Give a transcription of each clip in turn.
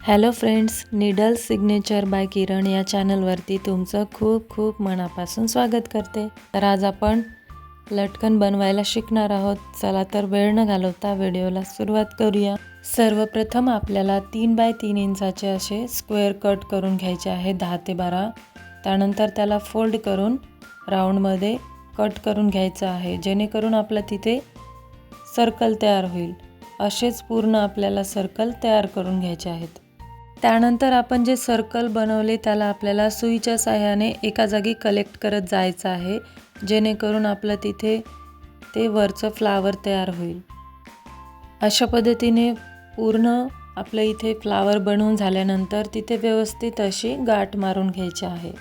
Hello friends, needle signature by Kiran या चॅनलवरती तुमचं खूप खूप मनापासून स्वागत करते। तर आज आपण लटकन बनवायला शिकणार आहोत। चला तर वेळ न घालवता व्हिडिओला सुरुवात करूया। सर्वप्रथम आपल्याला 3 बाय 3 इंचाचे असे स्क्वेअर कट करून घ्यायचे आहे 10 ते 12। त्यानंतर त्याला फोल्ड करून राऊंडमध्ये कट करून घ्यायचं आहे, जेणेकरून आपला तिथे सर्कल तयार होईल। असेच पूर्ण आपल्याला सर्कल तयार करून घ्यायचे आहेत। त्यानंतर आपण जे सर्कल बनवले त्याला आपल्याला सुईच्या साहाय्याने एका जागी कलेक्ट करत जायचं आहे, जेणेकरून आपलं तिथे ते वरचं फ्लावर तयार होईल। अशा पद्धतीने पूर्ण आपलं इथे फ्लावर बनवून झाल्यानंतर तिथे व्यवस्थित अशी गाठ मारून घ्यायची आहे।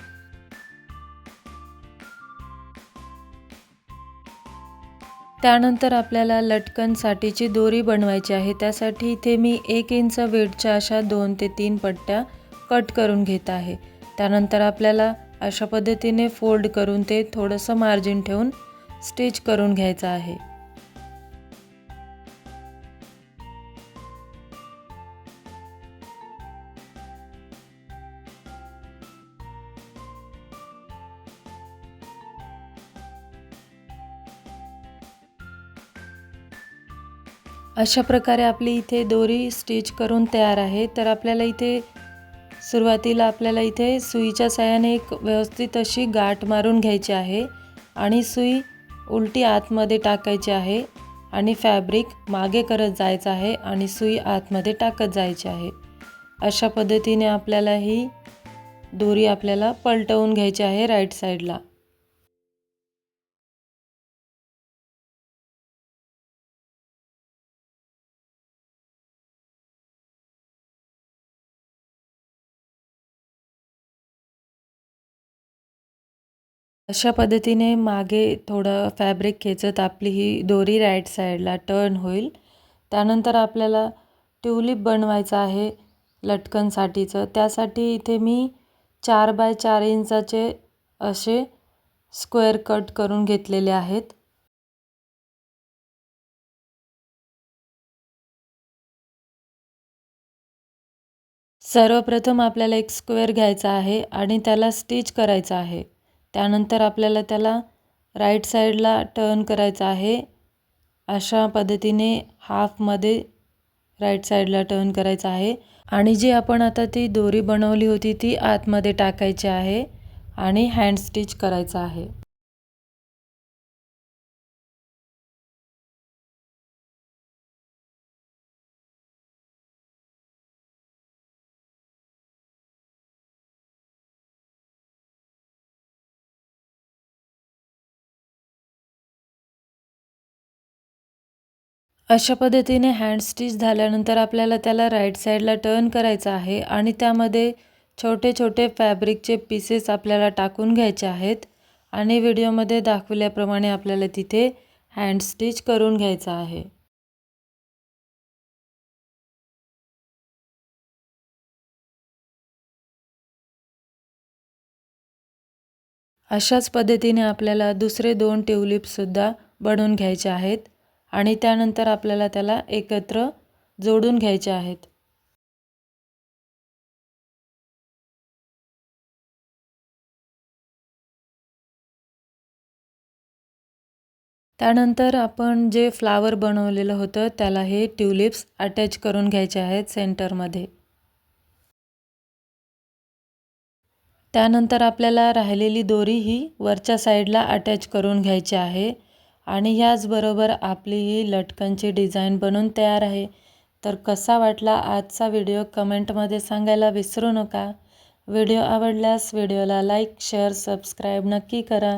त्यानंतर आपल्याला लटकनसाठीची दोरी बनवायची आहे। त्यासाठी इथे मी 1 इंच वेडच्या अशा 2 ते 3 पट्ट्या कट करून घेत आहे। त्यानंतर आपल्याला अशा पद्धतीने फोल्ड करून ते थोडंसं मार्जिन ठेवून स्टिच करून घ्यायचं आहे। अशा प्रकारे आपली इथे दोरी स्टिच करून तयार आहे। तर आपल्याला इथे सुरुवातीला आपल्याला इथे सुईच्या साहाय्याने एक व्यवस्थित अशी गाठ मारून घ्यायची आहे आणि सुई उलटी आतमध्ये टाकायची आहे आणि फॅब्रिक मागे करत जायचं आहे आणि सुई आतमध्ये टाकत जायची आहे। अशा पद्धतीने आपल्याला ही दोरी आपल्याला पलटवून घ्यायची आहे राईट साईडला। अशा पद्धतीने मागे थोडं फॅब्रिक खेचत आपली ही दोरी राईट साईडला टर्न होईल। त्यानंतर आपल्याला ट्यूलिप बनवायचं आहे लटकनसाठीचं। त्यासाठी इथे मी 4 बाय 4 इंचाचे असे स्क्वेअर कट करून घेतलेले आहेत। सर्वप्रथम आपल्याला एक स्क्वेअर घ्यायचा आहे आणि त्याला स्टिच करायचं आहे। त्यानंतर आपल्याला त्याला राईट साईडला टर्न करायचं आहे। अशा पद्धतीने हाफमध्ये राईट साईडला टर्न करायचं आहे आणि जी आपण आता ती दोरी बनवली होती ती आतमध्ये टाकायची आहे आणि हँड स्टिच करायचं आहे। अशा पद्धतीने हँड स्टिच झाल्यानंतर आपल्याला त्याला राईट साईडला टर्न करायचं आहे आणि त्यामध्ये छोटे छोटे फॅब्रिकचे पीसेस आपल्याला टाकून घ्यायचे आहेत आणि व्हिडिओमध्ये दाखवल्याप्रमाणे आपल्याला तिथे हँड स्टिच करून घ्यायचं आहे। अशाच पद्धतीने आपल्याला दुसरे 2 ट्यूलिपसुद्धा बनवून घ्यायचे आहेत आणि त्यानंतर आपल्याला त्याला एकत्र जोडून घ्यायचे आहेत। त्यानंतर आपण जे फ्लावर बनवलेलं होतं त्याला हे ट्यूलिप्स अटॅच करून घ्यायचे आहेत सेंटरमध्ये। त्यानंतर आपल्याला राहिलेली दोरी ही वरच्या साईडला अटॅच करून घ्यायची आहे आणि ह्याचबरोबर आपली ही लटकनची डिझाईन बनून तयार आहे। तर कसा वाटला आजचा व्हिडिओ कमेंटमध्ये सांगायला विसरू नका। व्हिडिओ आवडल्यास व्हिडिओला लाईक, शेअर, सबस्क्राईब नक्की करा।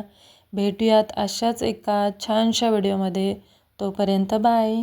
भेटूयात अशाच एका छानशा व्हिडिओमध्ये। तोपर्यंत बाय।